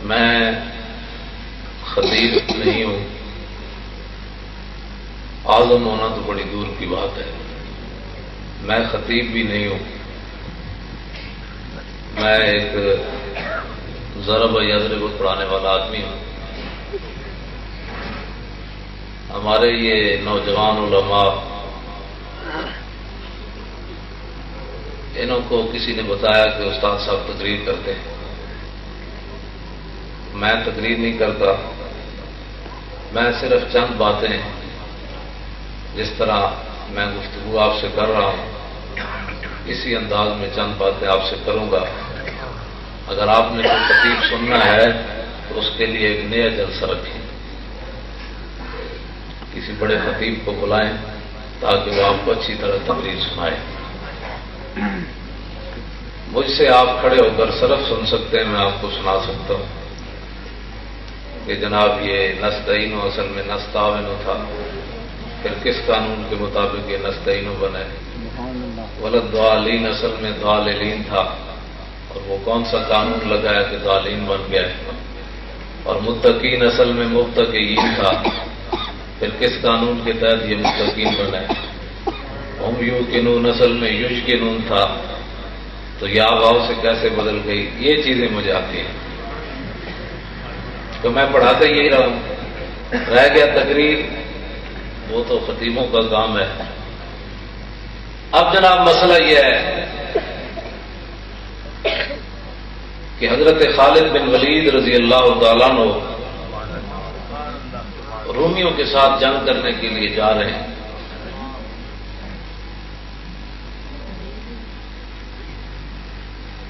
میں خطیب نہیں ہوں، عالم ہونا تو بڑی دور کی بات ہے۔ میں خطیب بھی نہیں ہوں، میں ایک ضرب یضرب پڑھانے والا آدمی ہوں۔ ہمارے یہ نوجوان علماء، انہوں کو کسی نے بتایا کہ استاد صاحب تقریر کرتے ہیں۔ میں تقریر نہیں کرتا، میں صرف چند باتیں جس طرح میں گفتگو آپ سے کر رہا ہوں اسی انداز میں چند باتیں آپ سے کروں گا۔ اگر آپ نے کوئی خطیب سننا ہے تو اس کے لیے ایک نیا جلسہ رکھیں، کسی بڑے خطیب کو بلائیں تاکہ وہ آپ کو اچھی طرح تقریر سنائے۔ مجھ سے آپ کھڑے ہو کر صرف سن سکتے ہیں، میں آپ کو سنا سکتا ہوں کہ جناب یہ نستعین اصل میں نستعین تھا، پھر کس قانون کے مطابق یہ نستعین بنے؟ ولد ضالین اصل میں ضالین تھا، اور وہ کون سا قانون لگایا کہ ضالین بن گیا؟ اور متقین اصل میں متقین تھا، پھر کس قانون کے تحت یہ متقین بنے؟ ہم یوقنون اصل میں یشکنون تھا، تو یا واؤ سے کیسے بدل گئی؟ یہ چیزیں مجھے آتی ہیں، تو میں پڑھاتے یہی رہا ہوں۔ رہ گیا تقریر، وہ تو خطیبوں کا کام ہے۔ اب جناب مسئلہ یہ ہے کہ حضرت خالد بن ولید رضی اللہ تعالیٰ عنہ رومیوں کے ساتھ جنگ کرنے کے لیے جا رہے ہیں۔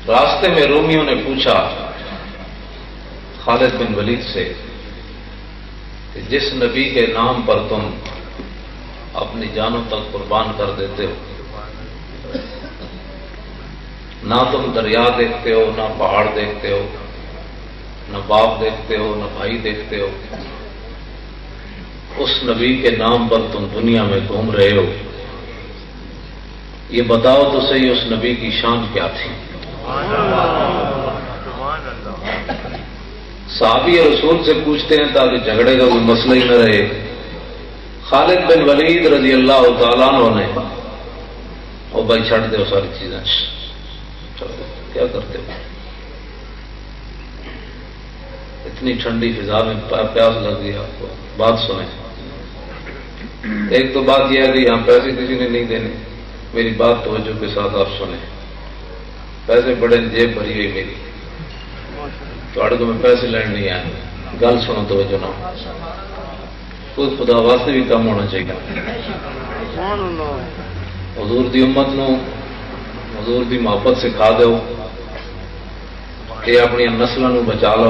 راستے میں رومیوں نے پوچھا خالد بن ولید سے کہ جس نبی کے نام پر تم اپنی جانوں تک قربان کر دیتے ہو، نہ تم دریا دیکھتے ہو، نہ پہاڑ دیکھتے ہو، نہ باپ دیکھتے ہو، نہ بھائی دیکھتے ہو، اس نبی کے نام پر تم دنیا میں گھوم رہے ہو، یہ بتاؤ تو صحیح اس نبی کی شان کیا تھی؟ صحابی رسول سے پوچھتے ہیں تاکہ جھگڑے کا کوئی مسئلہ ہی نہ رہے۔ خالد بن ولید رضی اللہ تعالیٰ عنہ نے، او بھائی چھڑ دو ساری چیزیں، کیا کرتے ہو؟ اتنی ٹھنڈی فضا میں پیاس لگ گئی آپ کو، بات سنیں۔ ایک تو بات یہ ہے کہ یہاں پیسے کسی نے نہیں دینے، میری بات توجہ کے ساتھ آپ سنیں۔ پیسے بڑے جیب بھری ہوئی میری، تو اڑ کو میں پیسے لین نہیں آیا، گل سنو توجہ نہ، خود خدا واسطے بھی کم ہونا چاہیے۔ حضور دی امت نو حضور دی محبت سکھا دو کہ اپنی نسلوں نو بچا لو،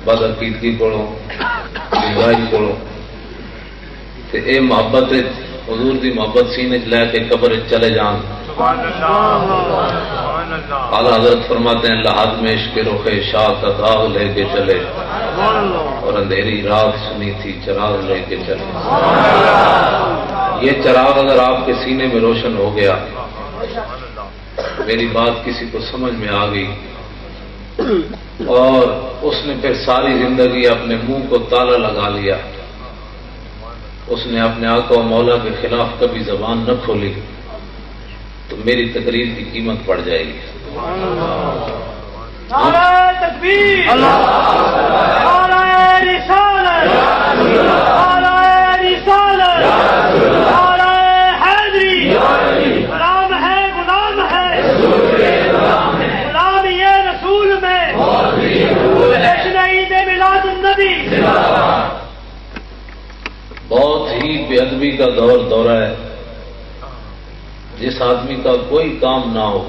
بدعقیدگی کولوں، برائی کولوں، تے اے محبت حضور دی محبت سینے چ لے کے قبر چلے جان۔ اعلیٰ حضرت فرماتے ہیں لحد میں عشق رخ شاہ کا داغ لے کے چلے، اور اندھیری رات سنی تھی چراغ لے کے چلے۔ یہ چراغ اگر آپ کے سینے میں روشن ہو گیا، میری بات کسی کو سمجھ میں آ گئی، اور اس نے پھر ساری زندگی اپنے منہ کو تالا لگا لیا، اس نے اپنے آقا و مولا کے خلاف کبھی زبان نہ کھولی، تو میری تقریر کی قیمت پڑ جائے گی۔ نعرہ تکبیر، نعرہ رسالت، نعرہ رسالت، نعرہ حیدری، غلام ہے غلام ہے، غلام یہ رسول میں، جشن عید میلاد النبی۔ بہت ہی بے ادبی کا دورہ ہے۔ جس آدمی کا کوئی کام نہ ہو،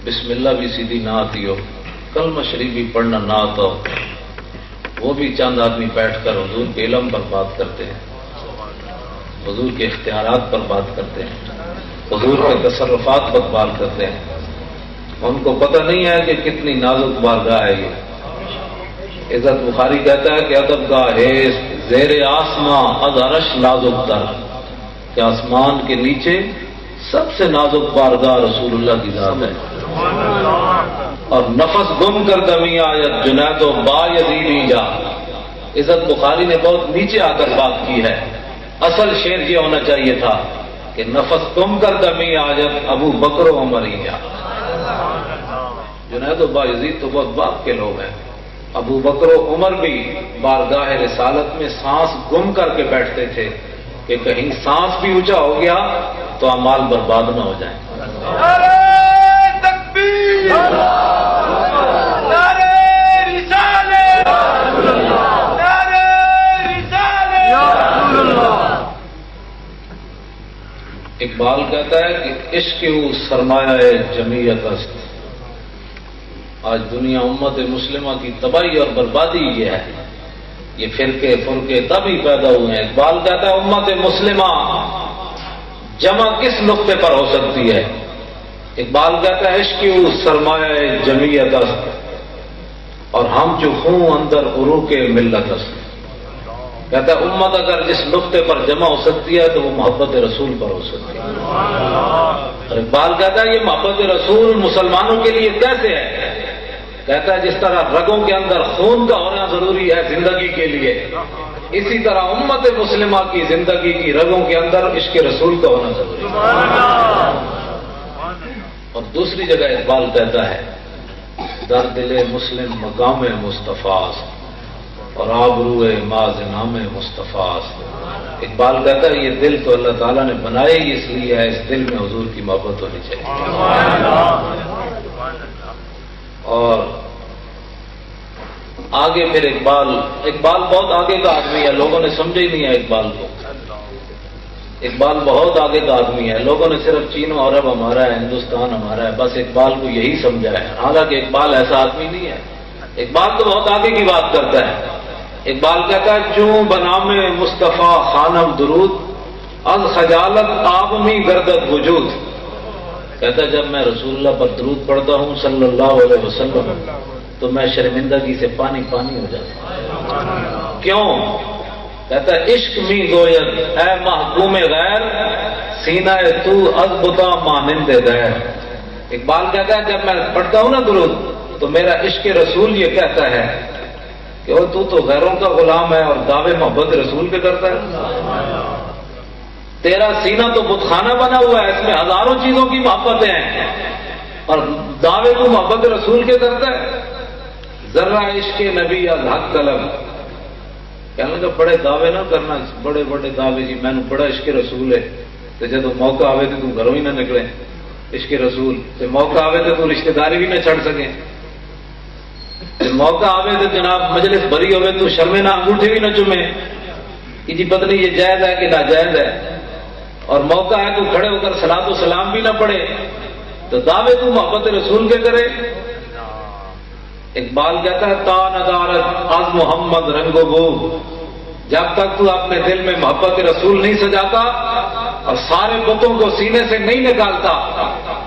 بسم اللہ بھی سیدھی نہ آتی ہو، کلمہ شریف بھی پڑھنا نہ آتا ہو، وہ بھی چند آدمی بیٹھ کر حضور کے علم پر بات کرتے ہیں، حضور کے اختیارات پر بات کرتے ہیں، حضور کے تصرفات پر بات کرتے ہیں۔ ان کو پتہ نہیں ہے کہ کتنی نازک بارگاہ ہے یہ۔ عزت بخاری کہتا ہے کہ ادب کا حیض زیر آسماں از عرش نازک تر، کہ آسمان کے نیچے سب سے نازک بارگاہ رسول اللہ کی ذات ہے۔ اور نفس گم کر دمی آیت جنید و با یزیدی جا. عزت بخاری نے بہت نیچے آ کر بات کی ہے. اصل شعر یہ ہونا چاہیے تھا کہ نفس گم کر دمی آیت ابو بکر و عمر ہی جا. جنید و با یزید تو بہت باپ کے لوگ ہیں. ابو بکر و عمر بھی بارگاہ رسالت میں سانس گم کر کے بیٹھتے تھے کہ کہیں سانس بھی اونچا ہو گیا تو اعمال برباد نہ ہو جائیں. نعرہ تکبیر، نعرہ رسالت، نعرہ رسالت. اقبال کہتا ہے کہ عشق وہ سرمایہ جمعیت است. آج دنیا امت مسلمہ کی تباہی اور بربادی یہ ہے. یہ فرقے تبھی پیدا ہوئے ہیں. اقبال کہتا ہے امت مسلمہ جمع کس نقطے پر ہو سکتی ہے؟ اقبال کہتا ہے عشق وہ سرمایہ جمعیت است اور ہم جو خون اندر عروق ملت است. کہتا ہے امت اگر جس نقطے پر جمع ہو سکتی ہے تو وہ محبت رسول پر ہو سکتی ہے. اور اقبال کہتا ہے یہ محبت رسول مسلمانوں کے لیے کیسے ہے؟ کہتا ہے جس طرح رگوں کے اندر خون کا ہونا ضروری ہے زندگی کے لیے، اسی طرح امت مسلمہ کی زندگی کی رگوں کے اندر عشق رسول کا ہونا ضروری ہے. اور دوسری جگہ اقبال کہتا ہے در دل مسلم مقام مصطفیٰ اور آبروئے ماز نام مصطفیٰ. اقبال کہتا ہے یہ دل تو اللہ تعالیٰ نے بنائے ہی اس لیے ہے، اس دل میں حضور کی محبت ہونی چاہیے. اور آگے پھر اقبال بہت آگے کا آدمی ہے. لوگوں نے سمجھا ہی نہیں ہے اقبال کو. اقبال بہت آگے کا آدمی ہے. لوگوں نے صرف چین و عرب ہمارا ہے، ہندوستان ہمارا ہے، بس اقبال کو یہی سمجھا ہے. حالانکہ اقبال ایسا آدمی نہیں ہے. اقبال تو بہت آگے کی بات کرتا ہے. اقبال کہتا ہے چوں بنام مصطفیٰ خانم درود از خجالت آب میں گردد وجود. کہتا ہے جب میں رسول اللہ پر درود پڑھتا ہوں صلی اللہ علیہ وسلم تو میں شرمندگی سے پانی ہو جاتا ہوں. کیوں؟ کہتا ہے عشق می گوید اے محکوم غیر سینہ تو از بتا مانند غیر. اقبال کہتا ہے جب میں پڑھتا ہوں نا درود تو میرا عشق رسول یہ کہتا ہے کہ وہ تو غیروں کا غلام ہے اور دعوے محبت رسول کے کرتا ہے. تیرا سینہ تو بتخانہ بنا ہوا ہے، اس میں ہزاروں چیزوں کی محبتیں ہیں اور دعوے کو محبت رسول کے کرتا ہے. ذرا عشق نبی از حق قلم. کہنے لگا بڑے دعوے نہ کرنا، بڑے دعوے جی میں نے بڑا عشق رسول ہے تو جب موقع آوے تو تم گھروں ہی نہ نکلے. عشق رسول تو موقع آوے تو تم رشتہ داری بھی نہ چھڑ سکیں. موقع آوے تو جناب مجلس بری ہوئے تو شرمے نہ انگوٹھے بھی نہ چومے کہ جی پتہ نہیں یہ جائز ہے کہ ناجائز ہے. اور موقع ہے تو کھڑے ہو کر صلاۃ و سلام بھی نہ پڑھے تو دعوے تو محبت رسول کے کرے. اقبال کہتا ہے تا ندارت از محمد رنگ و بو. جب تک تو اپنے دل میں محبت رسول نہیں سجاتا اور سارے بتوں کو سینے سے نہیں نکالتا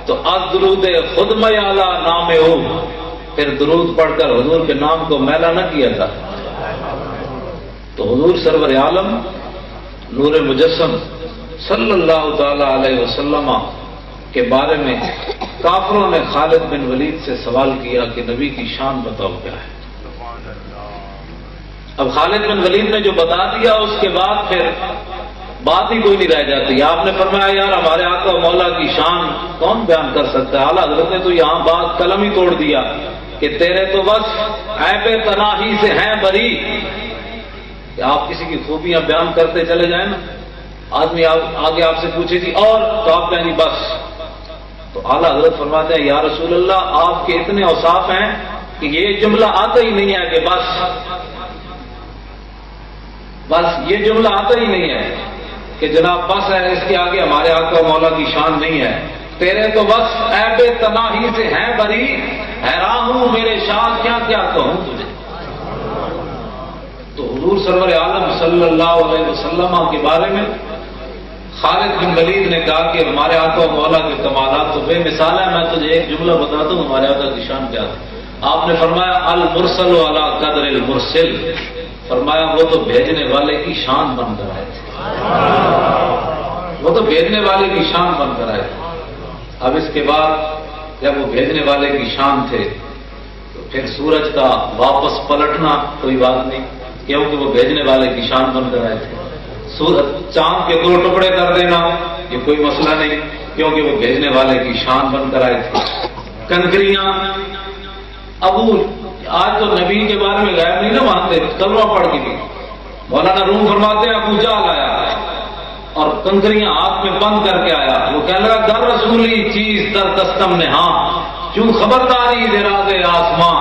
تو از درود خود میں اعلی نام ہو. پھر درود پڑھ کر حضور کے نام کو میلا نہ کیا تھا. تو حضور سرور عالم نور مجسم صلی اللہ تعالی علیہ وسلم کے بارے میں کافروں نے خالد بن ولید سے سوال کیا کہ نبی کی شان بتاؤ کیا ہے. اب خالد بن ولید نے جو بتا دیا اس کے بعد پھر بات ہی کوئی نہیں رہ جاتی. آپ نے فرمایا یار ہمارے آقا و مولا کی شان کون بیان کر سکتا ہے. اعلیٰ حضرت نے تو یہاں بات قلم ہی توڑ دیا کہ تیرے تو بس عیب تناہی سے ہیں بری. کہ آپ کسی کی خوبیاں بیان کرتے چلے جائیں نا، آدمی آگے آپ سے پوچھے گی اور تو آپ کہیں گی بس. تو اعلیٰ حضرت فرماتے ہیں یا رسول اللہ آپ کے اتنے اوصاف ہیں کہ یہ جملہ آتا ہی نہیں ہے کہ بس یہ جملہ آتا ہی نہیں ہے کہ جناب بس ہے، اس کے آگے ہمارے آقا و مولا کی شان نہیں ہے. تیرے تو بس عیب تناہی سے ہیں بری، حیران ہوں میرے شان کیا کیا کہوں تجھے. تو حضور سرور عالم صلی اللہ علیہ وسلم کے بارے میں خالد بن ولید نے کہا کہ ہمارے آقا و مولا کے کمالات تو بے مثال ہیں. میں تجھے ایک جملہ بتا دوں ہمارے آقا کی شان کیا تھی. آپ نے فرمایا المرسل علی قدر المرسل. فرمایا وہ تو بھیجنے والے کی شان بن کر آئے تھے. وہ تو بھیجنے والے کی شان بن کر آئے تھے. اب اس کے بعد جب وہ بھیجنے والے کی شان تھے پھر سورج کا واپس پلٹنا کوئی بات نہیں، کیونکہ وہ بھیجنے والے کی شان بن کر آئے تھے۔ چاند کے 2 ٹکڑے کر دینا یہ کوئی مسئلہ نہیں، کیونکہ وہ بھیجنے والے کی شان بن کر آئے تھے۔ کنکریاں، آج تو نبی کے بارے میں غیب نہیں نہ مانتے، کلمہ پڑھ کے بھی مولانا روم فرماتے ہیں ابو جہل آیا اور کنکریاں ہاتھ میں بند کر کے آیا، وہ کہنے لگا در رسولی چیز در دستم نے ہاں کیوں خبرداری دراز آسماں،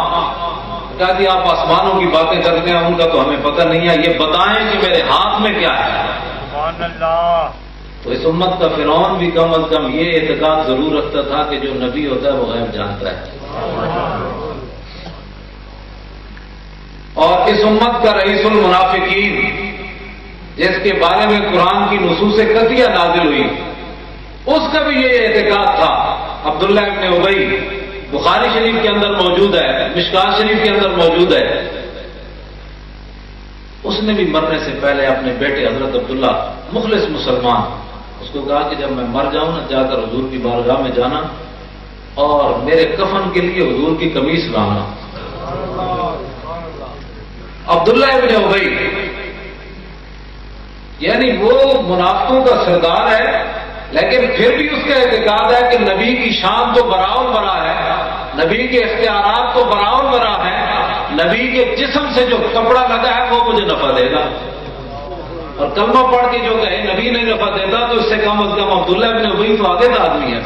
کہا کہ آپ آسمانوں کی باتیں کرتے ہیں، ان کا تو ہمیں پتہ نہیں ہے، یہ بتائیں کہ میرے ہاتھ میں کیا ہے۔ سبحان اللہ۔ تو اس امت کا فرعون بھی کم از کم یہ اعتقاد ضرور رکھتا تھا کہ جو نبی ہوتا ہے وہ غیب جانتا ہے۔ اور اس امت کا رئیس المنافقین جس کے بارے میں قرآن کی نصوص قطعیہ نازل ہوئی، اس کا بھی یہ اعتقاد تھا، عبداللہ ابن ابی، بخاری شریف کے اندر موجود ہے، مشکات شریف کے اندر موجود ہے۔ اس نے بھی مرنے سے پہلے اپنے بیٹے حضرت عبداللہ مخلص مسلمان، اس کو کہا کہ جب میں مر جاؤں نا جا کر حضور کی بارگاہ میں جانا اور میرے کفن کے لیے حضور کی قمیص لانا۔ عبداللہ ابن ابی یعنی وہ منافقوں کا سردار ہے، لیکن پھر بھی اس کا اعتقاد ہے کہ نبی کی شان تو براء البراء ہے، نبی کے اختیارات تو براء البراء ہے، نبی کے جسم سے جو کپڑا لگا ہے وہ مجھے نفع دے گا، اور کلمہ پڑھ کے جو کہے نبی نہیں نفع دیتا تو اس سے کم از کم عبداللہ ابن ابی تو آگے کا آدمی ہے،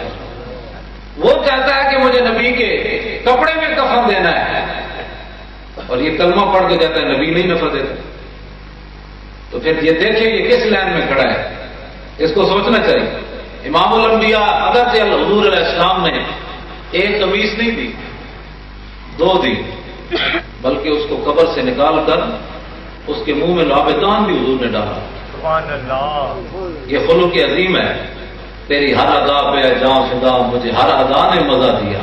وہ کہتا ہے کہ مجھے نبی کے کپڑے میں کفن دینا ہے، اور یہ کلمہ پڑھ کے کہتا ہے نبی نہیں نفع دیتا۔ تو پھر یہ دیکھیں یہ کس لائن میں کھڑا ہے، اس کو سوچنا چاہیے۔ امام الانبیاء اگرچہ حضور علیہ السلام نے ایک قمیص نہیں دی، 2 دی، بلکہ اس کو قبر سے نکال کر اس کے منہ میں لابدان بھی حضور نے ڈالا۔ سبحان اللہ۔ یہ خلق عظیم ہے، تیری ہر ادا پہ جاں فدا، مجھے ہر ادا نے مزہ دیا،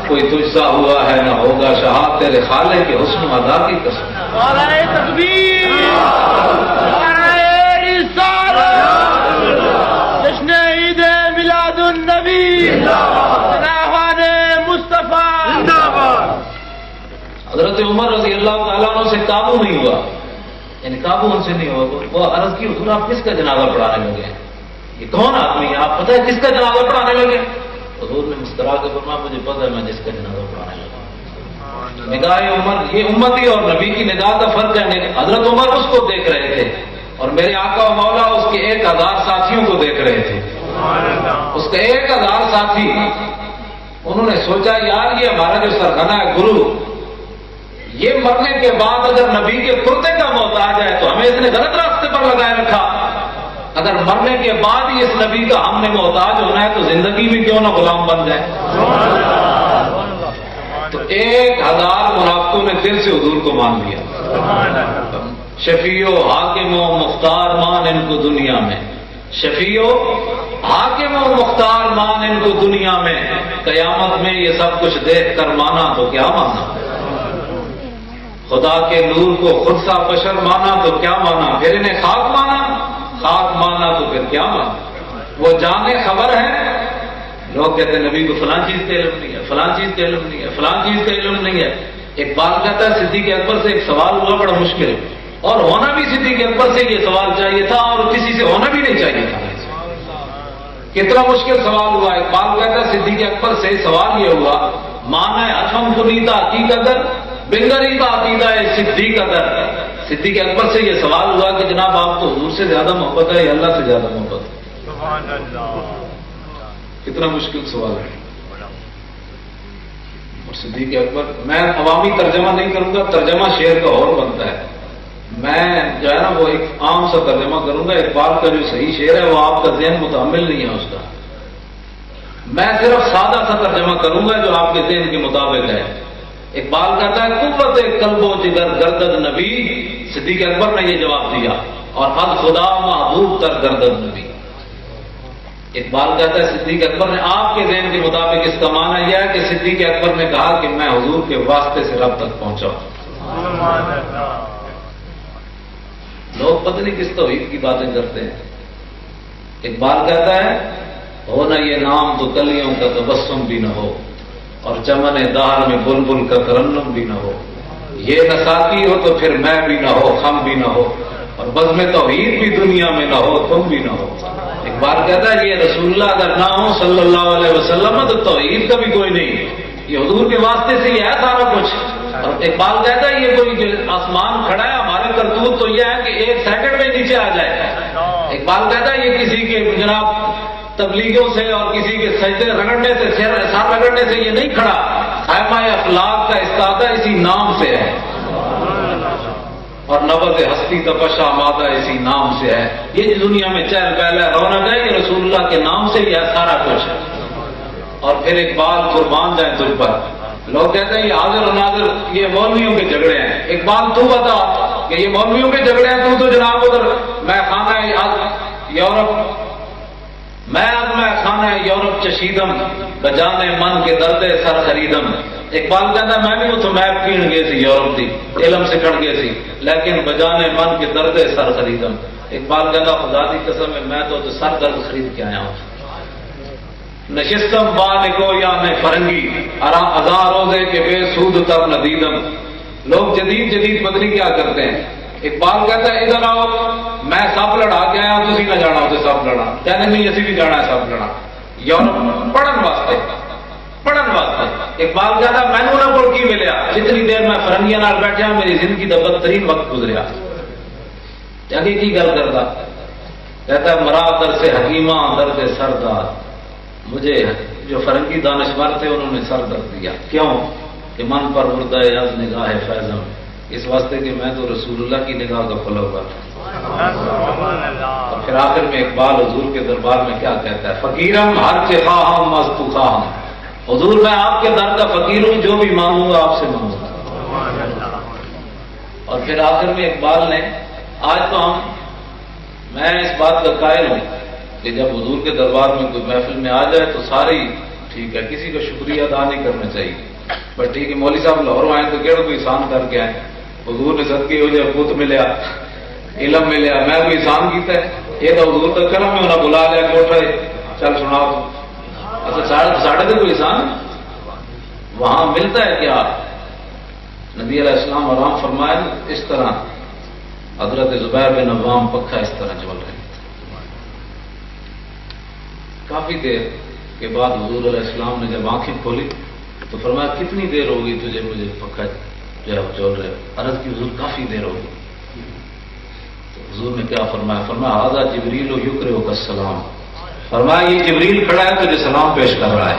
کوئی تجھ سا ہوا ہے نہ ہوگا شہاد، تیرے خالق کے حسن ادا کی قسم۔ نعرہ تکبیر، نعرہ رسالت، جشن عید میلاد النبی، راہوان مصطفیٰ زندہ باد۔ حضرت عمر رضی اللہ تعالیٰ عنہ سے قابو نہیں ہوا، یعنی قابو ان سے نہیں ہوا، وہ عرض کی حضور آپ کس کا جنازہ پڑھانے لگے ہیں، یہ کون آدمی ہے، آپ پتہ ہے کس کا جنازہ پڑھانے لگے؟ حضور نے مسکرا کے فرمایا مجھے پتہ ہے میں جس کا جنازہ پڑھانے لگا۔ نگاہ عمر، یہ امتی اور نبی کی نگاہ کا فرق ہے، حضرت عمر اس کو دیکھ رہے تھے اور میرے آقا و مولا اس کے 1000 ساتھیوں کو دیکھ رہے تھے، اس کے 1000 ساتھی، انہوں نے سوچا یار یہ ہمارا جو سرخانہ ہے گرو، یہ مرنے کے بعد اگر نبی کے کرتے کا محتاج ہے تو ہمیں اس نے غلط راستے پر لگائے رکھا، اگر مرنے کے بعد ہی اس نبی کا ہم نے محتاج ہونا ہے تو زندگی بھی کیوں نہ غلام بن جائے۔ تو 1000 منافقوں نے دل سے حضور کو مان لیا، شفیع و حاکم و مختار مان ان کو دنیا میں، شفیع و حاکم و مختار مان ان کو دنیا میں، قیامت میں یہ سب کچھ دیکھ کر مانا تو کیا مانا، خدا کے نور کو خود سا بشر مانا تو کیا مانا، پھر انہیں خاک مانا تو پھر کیا مانا۔ وہ جانے خبر ہے، لوگ کہتے ہیں نبی کو فلاں چیز کا علم نہیں ہے، فلاں چیز کا علم نہیں ہے، فلاں چیز کا علم نہیں ہے۔ ایک بات کہتا ہے صدیق اکبر سے ایک سوال ہوا بڑا مشکل، اور ہونا بھی صدیق اکبر سے یہ سوال چاہیے تھا اور کسی سے ہونا بھی نہیں چاہیے تھا۔ کتنا مشکل سوال ہوا، ایک بات کہتا ہے صدیق اکبر سے سوال یہ ہوا، مانا ہے اشم کنیتا عقیق ادر بنگری کا عقیدہ ہے صدیق ادر۔ صدیق اکبر سے یہ سوال ہوا کہ جناب آپ کو حضور سے زیادہ محبت ہے یا اللہ سے زیادہ محبت ہے؟ سبحان اللہ۔ کتنا مشکل سوال ہے۔ اور صدیق اکبر، میں عوامی ترجمہ نہیں کروں گا، ترجمہ شعر کا اور بنتا ہے، میں جو ہے نا وہ ایک عام سا ترجمہ کروں گا، اقبال کا جو صحیح شعر ہے وہ آپ کا ذہن متحمل نہیں ہے اس کا، میں صرف سادہ سا ترجمہ کروں گا جو آپ کے ذہن کے مطابق ہے۔ اقبال کہتا ہے قوت قلب و جگر گردد نبی، صدیق اکبر نے یہ جواب دیا، اور از خدا محبوب تر گردد نبی۔ اقبال کہتا ہے صدیق اکبر نے آپ کے ذہن کے مطابق اس کا معنی یہ ہے کہ صدیق اکبر نے کہا کہ میں حضور کے واسطے سے رب تک پہنچا۔ لوگ پتہ نہیں کس توحید کی باتیں کرتے ہیں۔ اقبال کہتا ہے ہو نہ یہ نام تو کلیوں کا تبسم بھی نہ ہو، اور چمن دہر میں بلبل کا ترنم بھی نہ ہو، یہ نہ ساقی ہو تو پھر میں بھی نہ ہو، ہم بھی نہ ہو، اور بزم توحید بھی دنیا میں نہ ہو، تم بھی نہ ہو۔ ایک بار کہتا ہے یہ رسول اللہ اگر نہ ہو صلی اللہ علیہ وسلم تو توحید کا بھی کوئی نہیں، یہ حضور کے واسطے سے ہی ہے سارا کچھ۔ اور اقبال کہتا ہے یہ کوئی آسمان کھڑا ہے، ہمارے کرتوت تو یہ ہے کہ 1 سیکنڈ میں نیچے آ جائے۔ اقبال کہتا ہے یہ کسی کے جناب تبلیغوں سے اور کسی کے سجدے رگڑنے سے، سر رگڑنے سے یہ نہیں کھڑا، خیمہ اخلاق کا استادہ اسی نام سے ہے، اور نبض ہستی تپشا مادہ اسی نام سے ہے۔ یہ دنیا میں چہل پہل ہے، رونق ہے، یہ رسول اللہ کے نام سے ہی ہے سارا کچھ۔ اور پھر اقبال قربان جائیں تجھ پر، لوگ کہتے ہیں یہ حاضر و ناظر یہ مولویوں کے جھگڑے ہیں۔ اقبال تو بتا کہ یہ مولویوں کے جھگڑے ہیں، تو جناب ادھر میں خانہ یورپ یورپ چشیدم بجانے من کے درد سر خریدم۔ اقبال کہتا ہے میں بھی اتوں میپ کیڑ گئے سی یورپ کی، علم سکھڑ گئے سی، لیکن بجانے من کے درد سر خریدم۔ اقبال کہتا خدا کی قسم ہے میں تو سر درد خرید کے آیا ہوں۔ نشستم بالکو یا میں فرنگی ہزار روزے کے بے سود تب ندیدم۔ لوگ جدید پتنی کیا کرتے ہیں، اقبال کہتا ہے ادھر آؤ میں سب لڑا کے آیا، تھی نہ جانا تو سب لڑا، کہتے نہیں اسی بھی جانا ہے سب لڑا یورپ پڑھن واسطے۔ اقبال کہتا ہے میں نے کو کی ملیا، جتنی دیر میں فرنگیاں نال بیٹھا میری زندگی کا بدترین وقت گزریا۔ جگہ کی گل کرتا، کہتا ہے مرا در سے حکیمہ درد سردار، مجھے جو فرنگی دانشور تھے انہوں نے سر درد دیا، کیوں کہ من پر مردہ از نگاہ فیضم، اس واسطے کہ میں تو رسول اللہ کی نگاہ کا کھلا ہوا تھا۔ اور پھر آخر میں اقبال حضور کے دربار میں کیا کہتا ہے، فقیرم ہر چخواہم مستو خواہم، حضور میں آپ کے در کا فقیر ہوں، جو بھی مانگوں گا آپ سے مانگوں گا۔ اور پھر آخر میں اقبال نے آج تو میں اس بات کا قائل ہوں کہ جب حضور کے دربار میں کوئی محفل میں آ جائے تو سارے ٹھیک ہے، کسی کا شکریہ ادا نہیں کرنا چاہیے، بس ٹھیک ہے مولوی صاحب لاہور آئے تو کہڑا کوئی احسان کر کے آئے، حضور نے صدقے ہو جائے پوت ملیا، علم ملیا، میں کوئی احسان کیتا ہے، یہ تو حضور کا کرم میں انہیں بلا لیا کوٹھا چل سنا تو اچھا ساڑھے تو کوئی احسان وہاں ملتا ہے کیا؟ نبی علیہ السلام آرام فرمائے اس طرح حضرت زبیر بن عوام پکا اس طرح جول رہے تھے۔ کافی دیر کے بعد حضور علیہ السلام نے جب آنکھیں کھولی تو فرمایا کتنی دیر ہوگی تجھے مجھے پکا جو ہے چول رہے، عرض کی حضور کافی دیر ہوگی۔ تو حضور نے کیا فرمایا، فرمایا ھذا جبریل یقرئک السلام، فرمایا یہ جبریل کھڑا ہے تجھے سلام پیش کر رہا ہے۔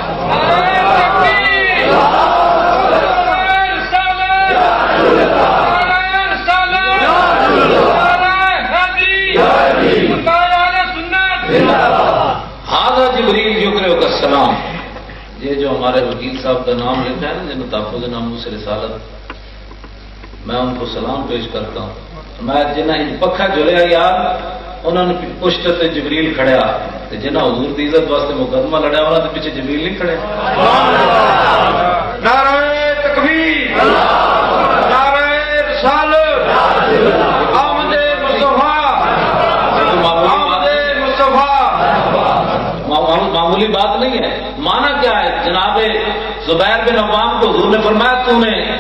ھذا جبریل یقرئک السلام، یہ جو ہمارے وکیل صاحب کا نام لکھا ہے نا جن تحفظ ناموس رسالت، میں ان کو سلام پیش کرتا ہوں۔ میں جنہیں پکھا جلیا یار انہوں نے پشت سے جبریل کھڑیا، جنہیں حضور کی عزت واسطے مقدمہ لڑیا انہوں نے پیچھے جبریل نہیں کھڑے۔ نعرہ تکبیر، نعرہ رسالت، آمد مصطفیٰ، آمد مصطفیٰ، معمولی بات نہیں ہے۔ مانا کیا ہے، جناب زبیر بن عوام کو حضور نے فرمایا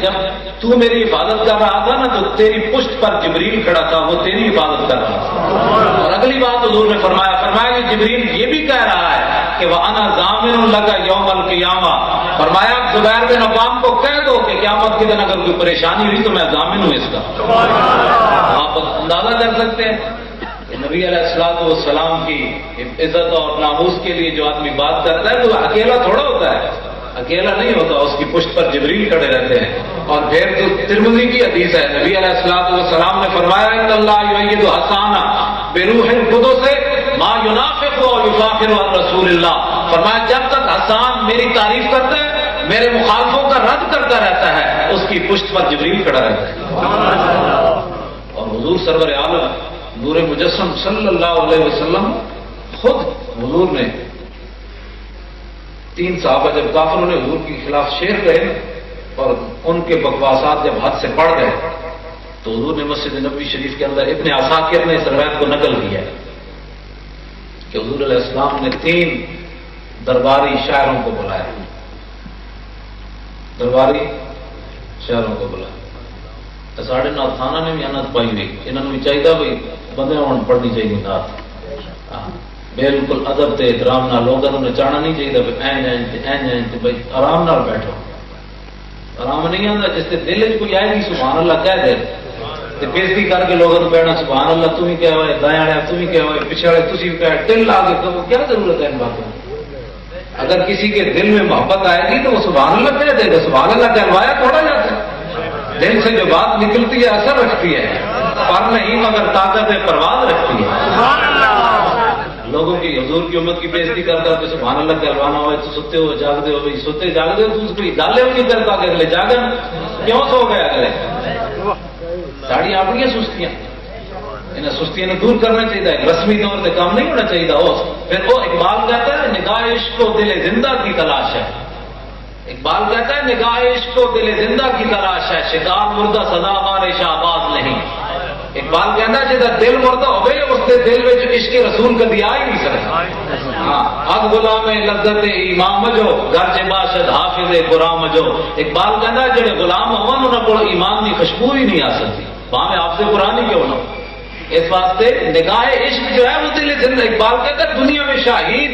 جب تو میری حفاظت کر رہا تھا نا تو تیری پشت پر جبریل کھڑا تھا، وہ تیری حفاظت کر رہا تھا۔ اور اگلی بات حضور نے فرمایا کہ جبریل یہ بھی کہہ رہا ہے کہ وہ انا ضامن لگا یوم القیامہ، فرمایا زبیر بن عوام کو کہہ دو کہ قیامت کے دن اگر کوئی پریشانی ہوئی تو میں ضامن ہوں اس کا۔ آپ اندازہ کر سکتے ہیں کہ نبی علیہ السلام کی عزت اور ناموس کے لیے جو آدمی بات کرتا ہے وہ اکیلا تھوڑا ہوتا ہے، اکیلا نہیں ہوتا، اس کی پشت پر جبریل کھڑے رہتے ہیں۔ اور پھر تو ترمذی کی حدیث ہے، نبی علیہ السلام نے فرمایا ان اللہ یؤید حسانہ بروح القدس ما ینافق و یفاخر عن رسول اللہ، فرمایا جب تک حسان میری تعریف کرتا ہے میرے مخالفوں کا رد کرتا رہتا ہے اس کی پشت پر جبریل کھڑا رہتا ہے۔ اور حضور سرور عالم نور مجسم صلی اللہ علیہ وسلم خود حضور نے 3 صحابہ جب کافروں نے حضور کے خلاف شعر کہے اور ان کے بکواسات جب حد سے بڑھ گئے تو حضور نے مسجد نبوی شریف کے اندر ابن عساکر نے اس روایت کو نقل کیا ہے کہ حضور علیہ السلام نے 3 درباری شاعروں کو بلایا، درباری شہروں کو بلا ساڑھے نات تھانہ نے بھی انت پائی ہوئی، انہوں نے بھی چاہیے بھائی بندے ہوں پڑھنی چاہیے نات، بالکل ادب تے احترام نہ لوگوں نے چاہنا نہیں چاہیے بھائی بھائی آرام نال بیٹھو، آرام نہیں آتا جس کے دل چ کوئی آئے گی سبحان اللہ کہہ دے بےزتی کر کے لوگوں کو کہنا سبحان اللہ تم ہی کیا ہوئے، دائیں والے تم ہی کیا ہوئے، پیچھے والے تھی بھی کہہ دل لا کے کیا ضرورت ہے ان باتوں میں؟ اگر کسی کے دل میں محبت آئے گی تو وہ سبحان اللہ کہہ دے گا، سبحان اللہ کہلوایا تھوڑا جاتا ہے، دل سے جو بات نکلتی ہے اثر رکھتی ہے، پر نہیں مگر طاقت پرواز رکھتی ہے۔ لوگوں کی حضور کی امت کی بےزتی کرتا تو سبحان اللہ کہلوانا ہوئے تو ستے ہو جاگتے ہو بھائی، ستے جاگتے ہو تو اس کی گالے ہو نہیں کرتا کہ اگلے جاگن کیوں سو گئے اگلے؟ ساڑی اپنی سستیاں انہیں سستیاں نے دور کرنا چاہیے، رسمی طور پہ کام نہیں ہونا چاہیے۔ پھر وہ اقبال کہتا ہے نگاہ عشق و دل زندہ کی تلاش ہے، اقبال کہتا ہے نگاہ عشق و دل زندہ کی تلاش ہے، شکار مردہ سدا ہمارے شہباز نہیں۔ اقبال کہنا ہے جہاں دل مردہ ہوئے اس کے دل میں عشق رسول کبھی آ ہی نہیں سکتا۔ ہاں اب غلام لذت امام جو گرچہ باشد حافظ قرآن جو، اقبال کہنا ہے جڑے غلام ہون انہوں کو ایمان کی خوشبو ہی نہیں آ سکتی، وہاں میں آپ سے قرآن ہی کیوں نہ۔ اس واسطے نگاہ عشق جو ہے وہ دل زندہ، اقبال کہتا ہے دنیا میں شاہین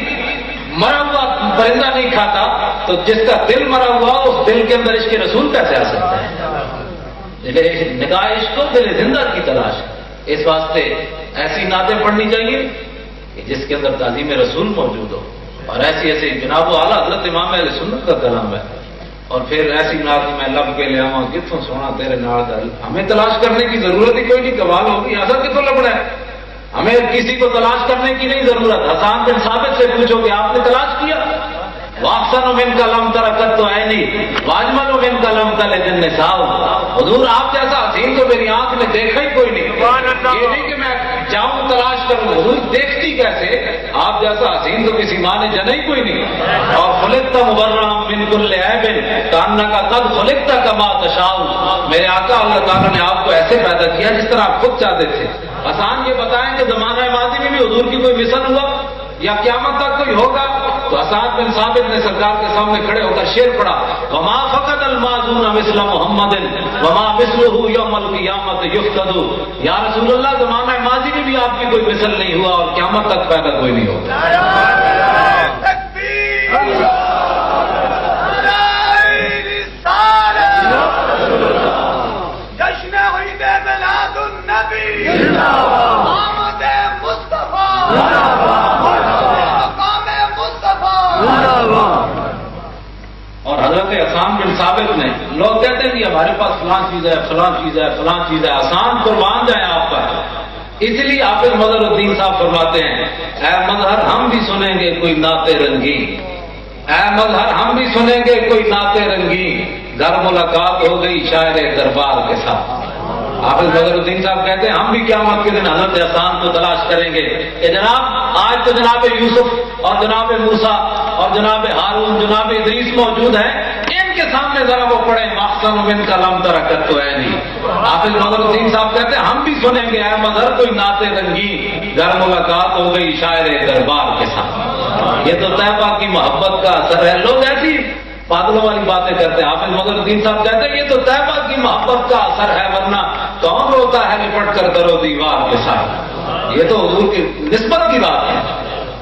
مرا ہوا پرندہ نہیں کھاتا، تو جس کا دل مرا ہوا اس دل کے اندر عشق رسول کیسے آ سکتا ہے؟ نگاہ عشق کو دل زندہ کی تلاش، اس واسطے ایسی نعتیں پڑھنی چاہیے جس کے اندر تعظیم رسول موجود ہو، اور ایسی جناب و اعلیٰ حضرت امام اہل سنت کا کلام ہے، اور پھر ایسی نعت میں لب کے لے آواں کتوں سونا تیرے نال دا، ہمیں تلاش کرنے کی ضرورت ہی کوئی نہیں، کمال ہوگی ایسا کتوں لبنا ہے، ہمیں کسی کو تلاش کرنے کی نہیں ضرورت۔ حسان بن ثابت سے پوچھو کہ آپ نے تلاش کیا؟ واقسن من کا لم ترکت تو ہے نہیں، واجمل من کا لم تلے دن نساؤ، حضور آپ جیسا حسین تو میری آنکھ نے دیکھا ہی کوئی نہیں، یہ نہیں کہ میں جاؤں تلاش کروں، حضور دیکھتی کیسے؟ آپ جیسا حسین تو کسی ماں نے جنا ہی کوئی نہیں۔ اور خلقت مبررا من کل عیب کانک قد خلقت کما تشاء، میرے آقا اللہ تعالیٰ نے آپ کو ایسے پیدا کیا جس طرح آپ خود چاہتے تھے۔ حسان یہ بتائیں کہ زمانہ ماضی میں بھی حضور کی کوئی مثل ہوا یا قیامت تک کوئی ہوگا؟ تو حسان بن ثابت نے سرکار کے سامنے کھڑے ہو کر شعر پڑھا، وما فقد المازون مثل محمد وما مثلہ یوم القیامت یفتد، یا رسول اللہ زمانہ ماضی میں بھی آپ کی کوئی مثل نہیں ہوا اور قیامت تک پیدا کوئی نہیں ہوگا۔ جشن عید میلاد النبی آمد مصطفیٰ، اور حضرت حسان بن ثابت نے، لوگ کہتے ہیں کہ ہمارے پاس فلاں چیز ہے فلاں چیز ہے فلاں چیز ہے، حسان قربان جائے آپ پر، اس لیے حافظ مظہر الدین صاحب فرماتے ہیں اے مظہر ہم بھی سنیں گے کوئی نعت رنگی، اے مظہر ہم بھی سنیں گے کوئی نعت رنگی، گھر ملاقات ہو گئی شاعر دربار کے ساتھ۔ حافظ مظہر الدین صاحب کہتے ہیں ہم بھی قیامت کے دن حضرت حسان کو تلاش کریں گے کہ جناب آج تو جناب یوسف اور جناب موسیٰ اور جناب ہارون جناب ادریس موجود ہیں، ان کے سامنے ذرا وہ پڑھیں مخصن من کا لم ترکت تو ہے نہیں۔ حافظ مظہر الدین صاحب کہتے ہیں ہم بھی سنیں گے اے مظہر کوئی نعت رنگی، گھر ملاقات ہو گئی شاعر دربار کے ساتھ۔ یہ تو طیبہ کی محبت کا اثر ہے۔ لوگ ایسی پاگلوں والی باتیں کرتے ہیں، حافظ مظہر الدین صاحب کہتے ہیں یہ تو طیبہ کی محبت کا اثر ہے، ورنہ کون روتا ہے لپٹ کر درو دیوار کے ساتھ؟ یہ تو حضور کی نسبت کی بات ہے۔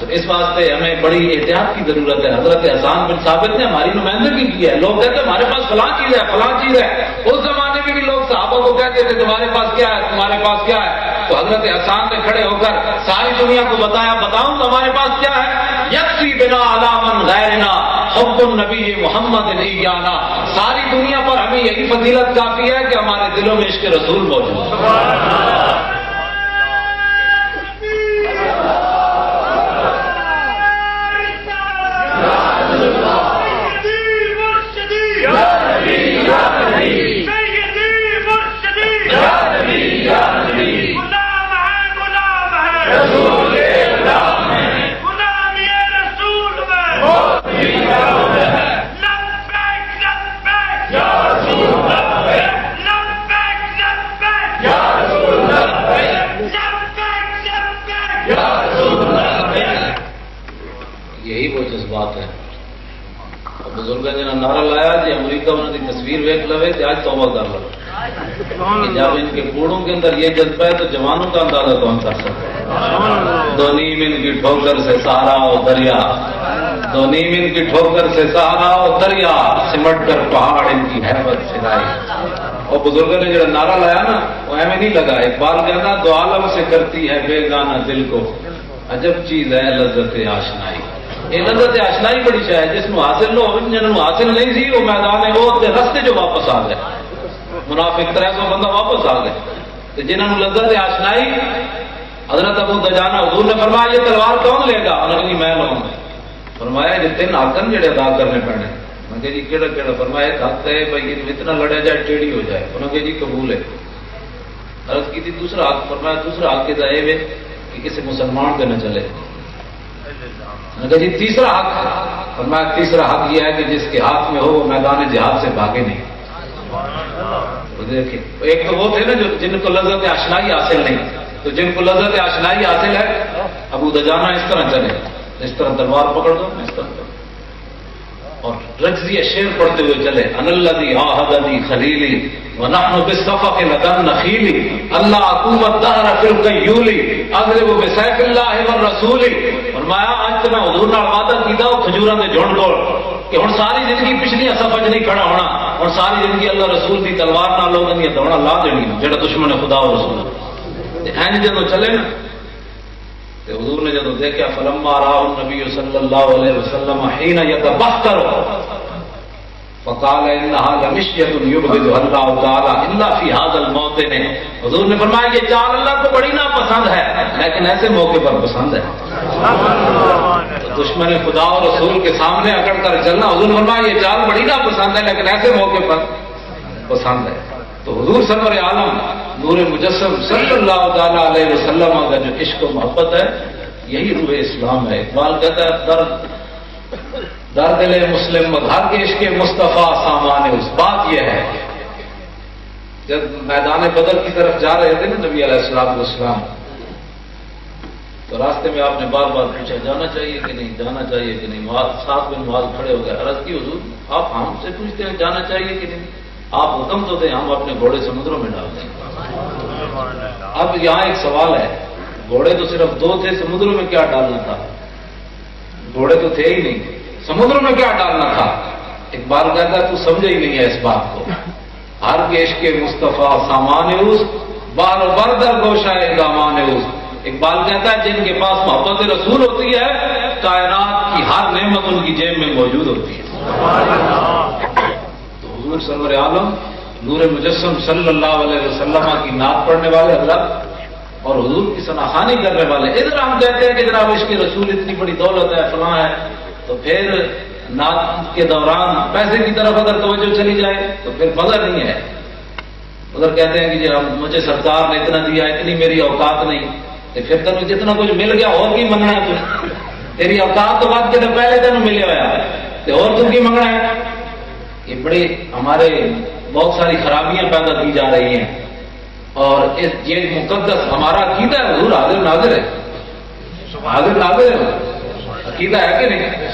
تو اس واسطے ہمیں بڑی احتیاط کی ضرورت ہے۔ حضرت حسان بن ثابت نے ہماری نمائندگی کی ہے، لوگ کہتے ہیں ہمارے پاس فلاں چیز ہے فلاں چیز ہے، اس زمانے میں بھی لوگ صحابہ کو کہتے تھے تمہارے پاس کیا ہے تمہارے پاس کیا ہے، تو حضرت حسان نے کھڑے ہو کر ساری دنیا کو بتایا بتاؤں ہمارے پاس کیا ہے، یکفی بنا علی من غیرنا حب النبی محمد ایانا، ساری دنیا پر ہمیں یہی فضیلت کافی ہے کہ ہمارے دلوں میں عشق رسول موجود ہے۔ بزرگ نے نعرہ لایا جی امریکہ انہوں کی تصویر ویک لوے تو آج توبہ کر لو کہ جب ان کے کوڑوں کے اندر یہ جذبہ ہے تو جوانوں کا اندازہ کون کر سکتا ہے. دو نیم ان کی ٹھوکر سے سہارا ہو دریا، دو نیم ان کی ٹھوکر سے سہارا ہو دریا، سمٹ کر پہاڑ ان کی حیبت سرائی. اور بزرگ نے جو نعرہ لایا نا وہ ایویں نہیں لگا. اقبال کہنا دو عالم سے کرتی ہے بے گانا دل کو، عجب چیز ہے لذت آشنائی. یہ لذت آشنائی بڑی شاید جس کو حاصل ہو جنہوں حاصل نہیں سی وہ میدان ہے وہ رستے جو واپس آ گئے. منافق 300 بندہ واپس آ گئے تو جنہوں لذت آشنائی. حضرت ابو دجانہ حضور نے فرمایا یہ تلوار کون لے گا؟ انہوں نے کہا میں لاؤں گا. فرمایا یہ 3 حقن جڑے ادا کرنے پڑنے. میں کہ جی کہڑا کہڑا؟ فرمایا ایک حق ہے بھائی اتنا لڑیا جائے ٹیڑھی ہو جائے. انہوں نے کہا جی قبول ہے. عرض کی تھی دوسرا حق. فرمایا دوسرا حق یہ ہے کہ کسی مسلمان پہ نہ چلے. جی تیسرا حق. فرمایا تیسرا حق یہ ہے کہ جس کے ہاتھ میں ہو وہ میدان جہاد سے بھاگے نہیں. دیکھیں ایک تو وہ تھے نا جو جن کو لذت آشنائی حاصل نہیں، تو جن کو لذت آشنائی حاصل ہے ابو دجانہ اس طرح چلے، اس طرح تلوار پکڑ دو اس طرح اور رجزی شعر پڑھتے ہوئے چلے. ان الذی عاہدنی خلیلی ونحن بالصفق لدن نخیلی اللہ حکومت دہر فی القیولی اضرب بسیف اللہ والرسول. فرمایا آج تو میں حضور نال وعدہ کیتا وہ کھجوراں دے جھنڈ کول کہ ہن ساری زندگی پچھلی صفحہ نہیں کھڑا ہونا، اور ساری زندگی اللہ رسول دی تلوار نال لوگاں دی دوڑا لا دینی جڑا دشمن خدا اور رسول. این جدوں چلے نا تو حضور نے جدوں دیکھا فلما راہ النبی صلی اللہ علیہ وسلم حين يتبختر فقال انها لمشية يبغضها الله تعالی الا في هذا الموطن. حضور نے فرمایا یہ چال اللہ کو بڑی ناپسند ہے لیکن ایسے موقع پر پسند ہے. دشمن خدا اور رسول کے سامنے اکڑ کر چلنا حضور نے فرمایا یہ چال بڑی ناپسند ہے لیکن ایسے موقع پر پسند ہے. تو حضور سرور عالم نور مجسم صلی اللہ تعالی علیہ وسلم کا جو عشق و محبت ہے یہی روح اسلام ہے. اقبال کہتا ہے در دل مسلم مدھر کے عشق مصطفیٰ سامان اس. بات یہ ہے جب میدان بدر کی طرف جا رہے تھے نا نبی علیہ السلام تو راستے میں آپ نے بار بار پوچھا جانا چاہیے کہ نہیں، جانا چاہیے کہ نہیں. ساتھ بن معاذ کھڑے ہو گئے. عرض کی حضور آپ ہم سے پوچھتے ہیں جانا چاہیے کہ نہیں، آپ حکم تو دیں ہم اپنے گھوڑے سمندروں میں ڈال دیں. اب یہاں ایک سوال ہے گھوڑے تو صرف 2 تھے، سمندروں میں کیا ڈالنا تھا؟ گھوڑے تو تھے ہی نہیں، سمندروں میں کیا ڈالنا تھا؟ اقبال کہتا ہے تو سمجھے ہی نہیں ہے اس بات کو. ہر کے عشق مصطفیٰ سامان اس بار بار در گوشائے دامان اس. اقبال کہتا ہے جن کے پاس محبت رسول ہوتی ہے کائنات کی ہر نعمت ان کی جیب میں موجود ہوتی ہے. تو حضور سرور عالم نور مجسم صلی اللہ علیہ وسلم کی نعت پڑھنے والے حضرات اور حضور کی ثناخوانی کرنے والے ادھر ہم کہتے ہیں کہ جناب عشق رسول اتنی بڑی دولت ہے فلاں ہے، تو پھر نعت کے دوران پیسے کی طرف اگر توجہ چلی جائے تو پھر بدر نہیں ہے. ادھر کہتے ہیں کہ جی مجھے سرکار نے اتنا دیا اتنی میری اوقات نہیں، تو پھر تینوں جتنا کچھ مل گیا اور کی منگنا ہے؟ تیری اوقات تو بات کے پہلے تینوں ملے ہوا ہے تو اور تم کی منگنا ہے؟ یہ بڑی ہمارے بہت ساری خرابیاں پیدا کی جا رہی ہیں اور یہ مقدس ہمارا عقیدہ ہے. حضور حاضر ناظر ہے، حاضر ناظر ہے، عقیدہ ہے کہ نہیں؟